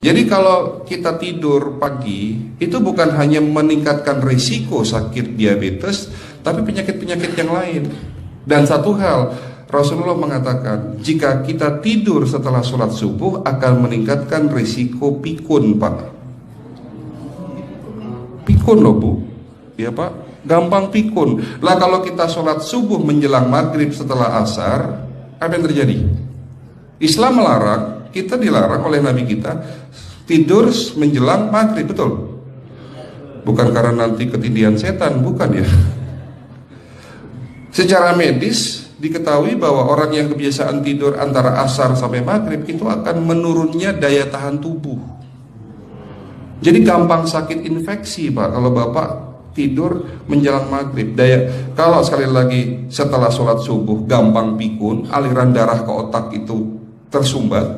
Jadi kalau kita tidur pagi, itu bukan hanya meningkatkan risiko sakit diabetes, tapi penyakit-penyakit yang lain. Dan satu hal, Rasulullah mengatakan, jika kita tidur setelah sholat subuh akan meningkatkan risiko pikun, Pak. Pikun loh, Bu. Ya, Pak. Gampang pikun. Lah kalau kita sholat subuh menjelang maghrib setelah asar, apa yang terjadi? Islam melarang, kita dilarang oleh Nabi kita tidur menjelang maghrib, betul? Bukan karena nanti ketindihan setan, bukan ya. Secara medis diketahui bahwa orang yang kebiasaan tidur antara asar sampai maghrib itu akan menurunnya daya tahan tubuh. Jadi gampang sakit infeksi, Pak, kalau Bapak tidur menjelang maghrib. Kalau sekali lagi setelah sholat subuh gampang pikun, aliran darah ke otak itu tersumbat,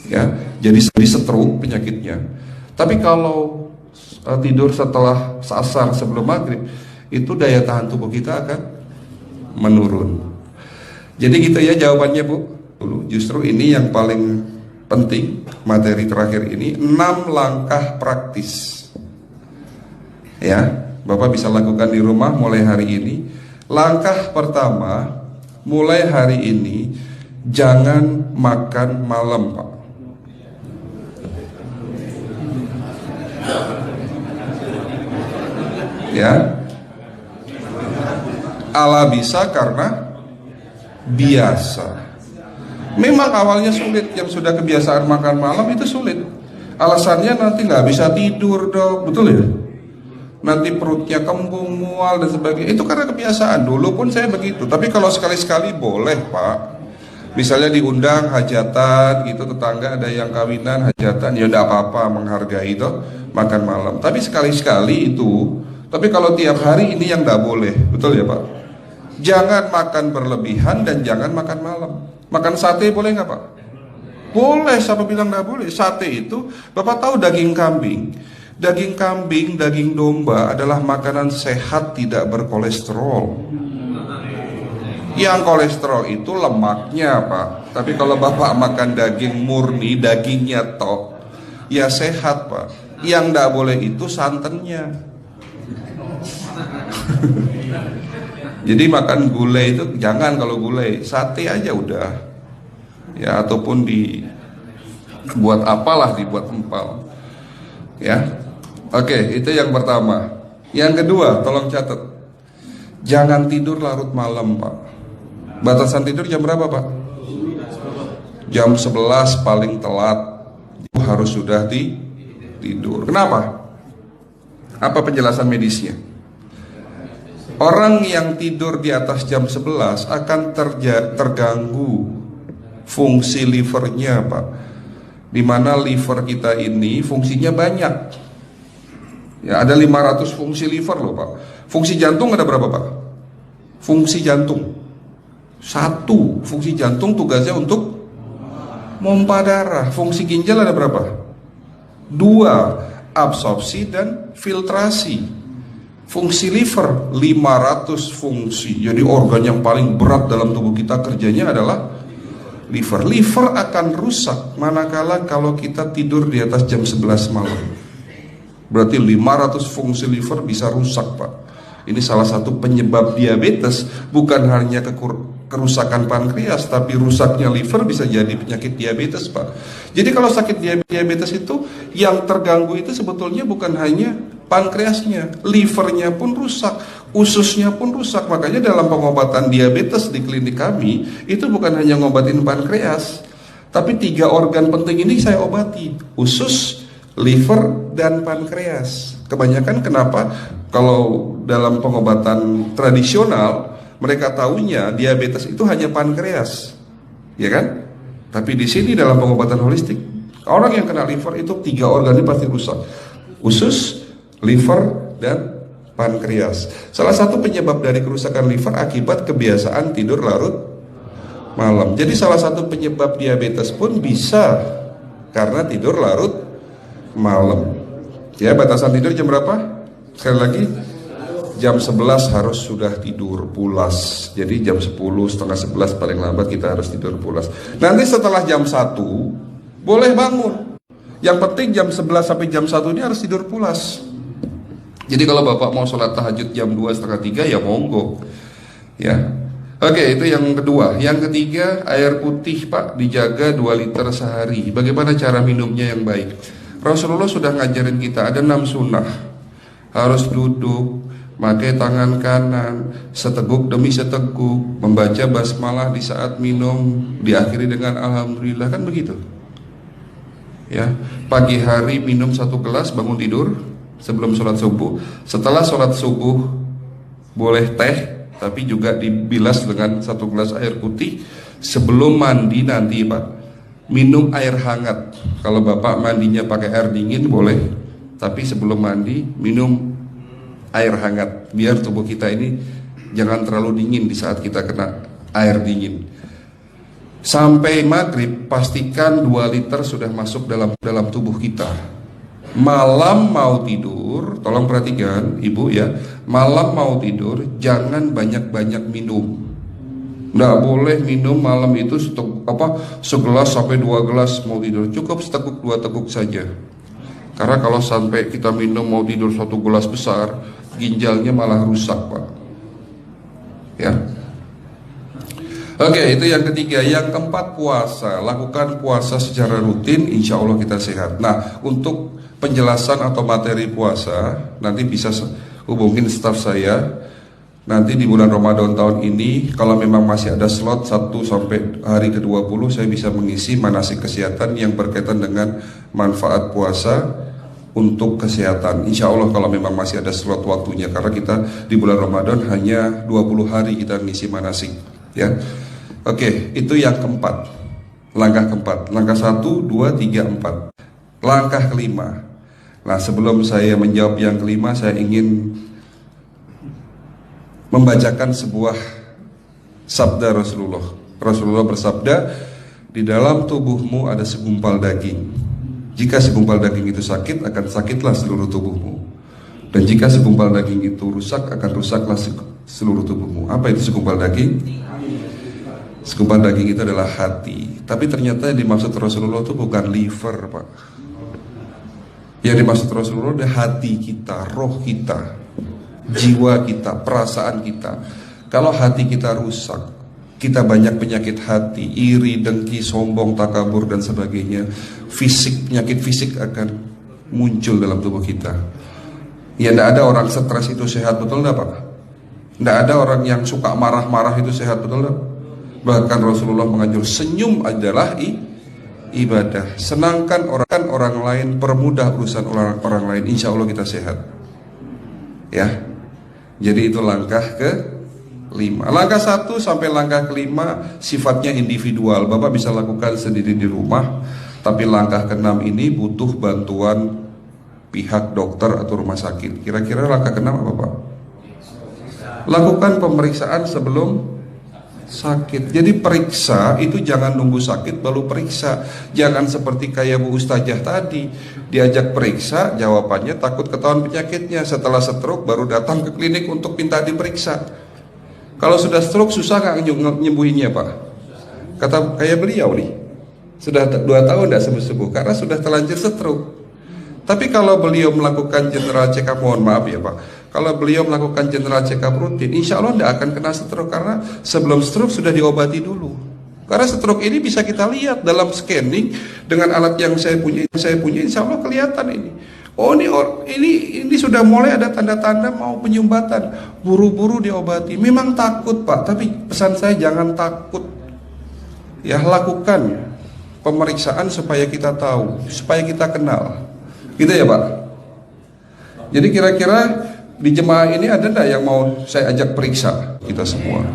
ya, jadi stroke penyakitnya. Tapi kalau tidur setelah asar sebelum maghrib, itu daya tahan tubuh kita akan menurun. Jadi gitu ya jawabannya, Bu. Justru ini yang paling penting, materi terakhir ini 6 langkah praktis. Ya, Bapak bisa lakukan di rumah mulai hari ini. Langkah pertama, mulai hari ini jangan makan malam, Pak. Ya, ala bisa karena biasa. Memang awalnya sulit, yang sudah kebiasaan makan malam itu sulit. Alasannya nanti nggak bisa tidur, Dok, betul ya? Nanti perutnya kembung, mual dan sebagainya. Itu karena kebiasaan. Dulu pun saya begitu. Tapi kalau sekali-sekali boleh, Pak. Misalnya diundang hajatan gitu, tetangga ada yang kawinan, hajatan, ya udah apa-apa, menghargai itu makan malam. Tapi sekali-sekali itu. Tapi kalau tiap hari ini yang nggak boleh, betul ya, Pak? Jangan makan berlebihan dan jangan makan malam. Makan sate boleh nggak, Pak? Boleh, siapa bilang nggak boleh? Sate itu, Bapak tahu daging kambing. Daging kambing, daging domba adalah makanan sehat, tidak berkolesterol. Yang kolesterol itu lemaknya, Pak. Tapi kalau Bapak makan daging murni, dagingnya tok, ya sehat, Pak. Yang nggak boleh itu santannya. Jadi makan gulai itu jangan, kalau gulai, sate aja udah. Ya, ataupun dibuat apalah, dibuat empal. Ya. Oke, itu yang pertama. Yang kedua, tolong catat. Jangan tidur larut malam, Pak. Batasan tidur jam berapa, Pak? Jam 11 paling telat. Harus sudah tidur. Kenapa? Apa penjelasan medisnya? Orang yang tidur di atas jam 11 akan terganggu fungsi livernya, Pak. Dimana liver kita ini fungsinya banyak. Ya, ada 500 fungsi liver loh, Pak. Fungsi jantung ada berapa, Pak? Fungsi jantung 1. Fungsi jantung tugasnya untuk mompa darah. Fungsi ginjal ada berapa? 2. Absorpsi dan filtrasi. Fungsi liver 500 fungsi. Jadi organ yang paling berat dalam tubuh kita kerjanya adalah liver. Liver akan rusak manakala kalau kita tidur di atas jam 11 malam. Berarti 500 fungsi liver bisa rusak, Pak. Ini salah satu penyebab diabetes. Bukan hanya kerusakan pankreas, tapi rusaknya liver bisa jadi penyakit diabetes, Pak. Jadi kalau sakit diabetes itu, yang terganggu itu sebetulnya bukan hanya pankreasnya, livernya pun rusak, ususnya pun rusak. Makanya dalam pengobatan diabetes di klinik kami, itu bukan hanya ngobatin pankreas, tapi 3 organ penting ini saya obati: usus, liver, dan pankreas. Kebanyakan kenapa? Kalau dalam pengobatan tradisional, mereka tahunya diabetes itu hanya pankreas, ya kan? Tapi di sini dalam pengobatan holistik, orang yang kena liver itu 3 organ ini pasti rusak: usus, liver, dan pankreas. Salah satu penyebab dari kerusakan liver akibat kebiasaan tidur larut malam. Jadi salah satu penyebab diabetes pun bisa karena tidur larut malam. Ya, batasan tidur jam berapa? Sekali lagi, jam 11 harus sudah tidur pulas. Jadi jam 10, setengah 11 paling lambat kita harus tidur pulas. Nanti setelah jam 1 boleh bangun. Yang penting jam 11 sampai jam 1 ini harus tidur pulas. Jadi kalau Bapak mau sholat tahajud jam 2 setengah 3 ya monggo. Ya. Oke, itu yang kedua. Yang ketiga, air putih Pak dijaga 2 liter sehari. Bagaimana cara minumnya yang baik? Rasulullah sudah ngajarin kita ada 6 sunnah. Harus duduk, pakai tangan kanan, seteguk demi seteguk, membaca basmalah di saat minum, diakhiri dengan alhamdulillah, kan begitu. Ya, pagi hari minum 1 gelas bangun tidur sebelum sholat subuh. Setelah sholat subuh boleh teh, tapi juga dibilas dengan 1 gelas air putih. Sebelum mandi nanti Pak, minum air hangat. Kalau Bapak mandinya pakai air dingin boleh, tapi sebelum mandi minum air hangat, biar tubuh kita ini jangan terlalu dingin di saat kita kena air dingin. Sampai maghrib pastikan 2 liter sudah masuk dalam tubuh kita. Malam mau tidur, tolong perhatikan Ibu ya, malam mau tidur jangan banyak-banyak minum. Nggak boleh minum malam itu segelas sampai 2 gelas mau tidur. Cukup seteguk 2 teguk saja. Karena kalau sampai kita minum mau tidur 1 gelas besar, ginjalnya malah rusak Pak. Ya. Oke, itu yang ketiga. Yang keempat, puasa. Lakukan puasa secara rutin, insya Allah kita sehat. Nah, untuk penjelasan atau materi puasa, nanti bisa hubungin staf saya. Nanti di bulan Ramadan tahun ini, kalau memang masih ada slot 1 sampai hari ke-20, saya bisa mengisi manasik kesehatan yang berkaitan dengan manfaat puasa untuk kesehatan. Insya Allah kalau memang masih ada slot waktunya, karena kita di bulan Ramadan hanya 20 hari kita mengisi manasik. Ya. Oke, itu yang keempat. Langkah keempat. Langkah 1, 2, 3, 4. Langkah kelima. Nah, sebelum saya menjawab yang kelima, saya ingin membacakan sebuah sabda Rasulullah. Rasulullah bersabda, di dalam tubuhmu ada segumpal daging. Jika segumpal daging itu sakit, akan sakitlah seluruh tubuhmu. Dan jika segumpal daging itu rusak, akan rusaklah seluruh tubuhmu. Apa itu segumpal daging? Segumpal daging itu adalah hati. Tapi ternyata yang dimaksud Rasulullah itu bukan liver Pak. Yang dimaksud Rasulullah adalah hati kita, roh kita, jiwa kita, perasaan kita. Kalau hati kita rusak, kita banyak penyakit hati, iri, dengki, sombong, takabur dan sebagainya. Penyakit fisik akan muncul dalam tubuh kita. Ya, tidak ada orang stres itu sehat, betul enggak Pak? Tidak ada orang yang suka marah-marah itu sehat, betul enggak? Bahkan Rasulullah menganjur senyum adalah ibadah. Senangkan orang lain, permudah urusan orang lain, insya Allah kita sehat. Ya. Jadi itu langkah ke-5. Langkah 1 sampai langkah ke-5 sifatnya individual. Bapak bisa lakukan sendiri di rumah. Tapi langkah ke-6 ini butuh bantuan pihak dokter atau rumah sakit. Kira-kira langkah ke-6 apa Pak? Lakukan pemeriksaan sebelum sakit. Jadi periksa itu jangan nunggu sakit baru periksa. Jangan seperti kayak Bu Ustazah tadi, diajak periksa, jawabannya takut ketahuan penyakitnya. Setelah stroke baru datang ke klinik untuk minta diperiksa. Kalau sudah stroke susah nggak nyembuhinnya Pak? Kata kayak beliau nih, sudah 2 tahun tidak sembuh-sembuh karena sudah terlanjur stroke. Tapi kalau beliau melakukan general check up, mohon maaf ya Pak, kalau beliau melakukan general check up rutin, insya Allah tidak akan kena stroke, karena sebelum stroke sudah diobati dulu. Karena stroke ini bisa kita lihat dalam scanning dengan alat yang saya punya, insya Allah kelihatan ini. Oh ini sudah mulai ada tanda-tanda mau penyumbatan, buru-buru diobati. Memang takut Pak, tapi pesan saya jangan takut. Ya, lakukan pemeriksaan supaya kita tahu, supaya kita kenal. Gitu ya Pak. Jadi kira-kira di jemaah ini ada enggak yang mau saya ajak periksa kita semua?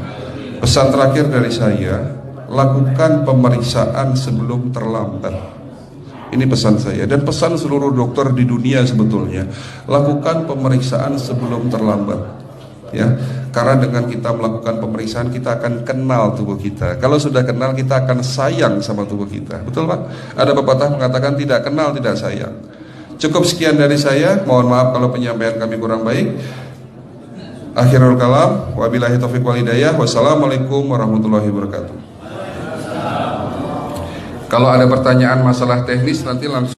Pesan terakhir dari saya, lakukan pemeriksaan sebelum terlambat. Ini pesan saya dan pesan seluruh dokter di dunia sebetulnya. Lakukan pemeriksaan sebelum terlambat. Ya, karena dengan kita melakukan pemeriksaan kita akan kenal tubuh kita. Kalau sudah kenal kita akan sayang sama tubuh kita. Betul Pak? Ada pepatah mengatakan tidak kenal tidak sayang. Cukup sekian dari saya. Mohon maaf kalau penyampaian kami kurang baik. Akhirul kalam. Wabillahi taufiq wal hidayah. Wassalamualaikum warahmatullahi wabarakatuh. Kalau ada pertanyaan masalah teknis nanti langsung